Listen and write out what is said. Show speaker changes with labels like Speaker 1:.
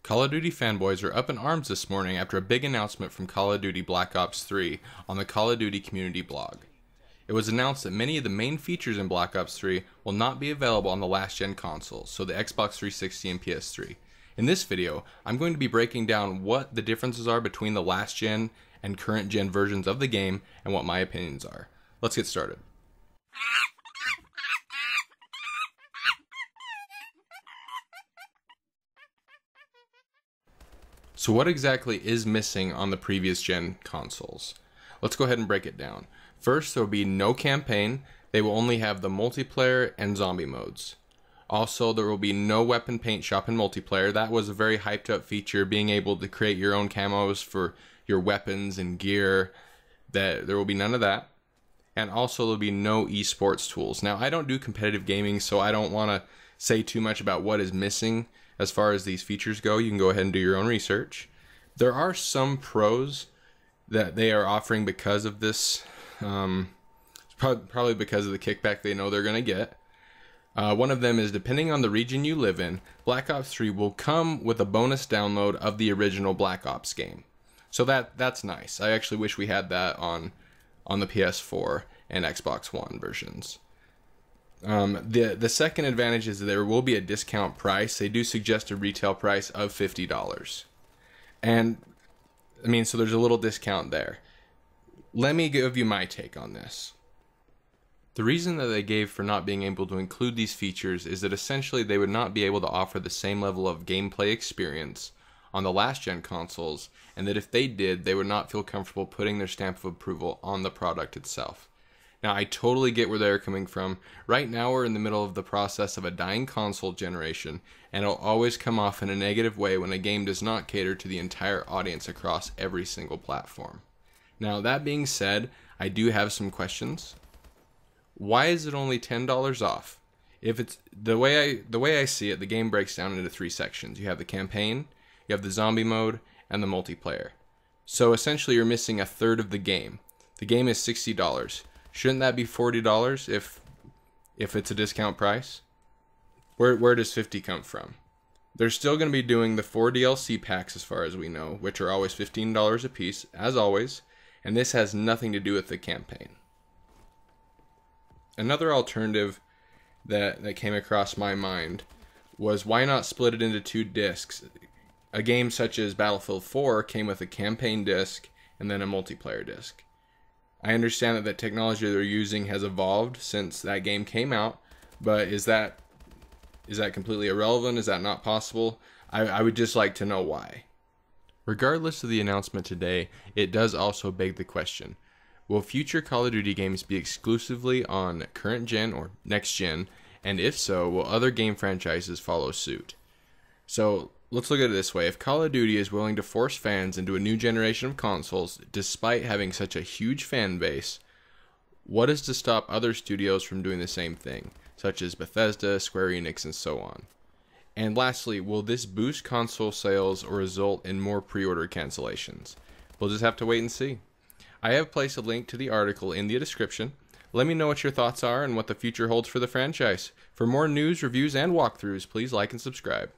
Speaker 1: Call of Duty fanboys are up in arms this morning after a big announcement from Call of Duty Black Ops 3 on the Call of Duty community blog. It was announced that many of the main features in Black Ops 3 will not be available on the last-gen consoles, so the Xbox 360 and PS3. In this video, I'm going to be breaking down what the differences are between the last-gen and current-gen versions of the game and what my opinions are. Let's get started. So what exactly is missing on the previous gen consoles? Let's go ahead and break it down. First, there will be no campaign. They will only have the multiplayer and zombie modes. Also, there will be no weapon paint shop in multiplayer. That was a very hyped up feature, being able to create your own camos for your weapons and gear. There will be none of that. And also, there will be no esports tools. Now, I don't do competitive gaming, so I don't want to say too much about what is missing as far as these features go. You can go ahead and do your own research. There are some pros that they are offering because of this, probably because of the kickback they know they're going to get. One of them is, depending on the region you live in, Black Ops 3 will come with a bonus download of the original Black Ops game. So that's nice. I actually wish we had that on the PS4 and Xbox One versions. The second advantage is that there will be a discount price. They do suggest a retail price of $50. And, I mean, so there's a little discount there. Let me give you my take on this. The reason that they gave for not being able to include these features is that essentially they would not be able to offer the same level of gameplay experience on the last-gen consoles, and that if they did, they would not feel comfortable putting their stamp of approval on the product itself. Now, I totally get where they're coming from. Right now, we're in the middle of the process of a dying console generation, and it'll always come off in a negative way when a game does not cater to the entire audience across every single platform. Now, that being said, I do have some questions. Why is it only $10 off? If it's the way I see it, the game breaks down into three sections. You have the campaign, you have the zombie mode, and the multiplayer. So essentially, you're missing a third of the game. The game is $60. Shouldn't that be $40 if it's a discount price? Where does 50 come from? They're still going to be doing the 4 DLC packs as far as we know, which are always $15 a piece, as always, and this has nothing to do with the campaign. Another alternative that came across my mind was, why not split it into 2 discs? A game such as Battlefield 4 came with a campaign disc and then a multiplayer disc. I understand that the technology they're using has evolved since that game came out, but is that completely irrelevant? Is that not possible? I would just like to know why. Regardless of the announcement today, it does also beg the question, will future Call of Duty games be exclusively on current gen or next gen, and if so, will other game franchises follow suit? So let's look at it this way. If Call of Duty is willing to force fans into a new generation of consoles despite having such a huge fan base, what is to stop other studios from doing the same thing, such as Bethesda, Square Enix, and so on? And lastly, will this boost console sales or result in more pre-order cancellations? We'll just have to wait and see. I have placed a link to the article in the description. Let me know what your thoughts are and what the future holds for the franchise. For more news, reviews, and walkthroughs, please like and subscribe.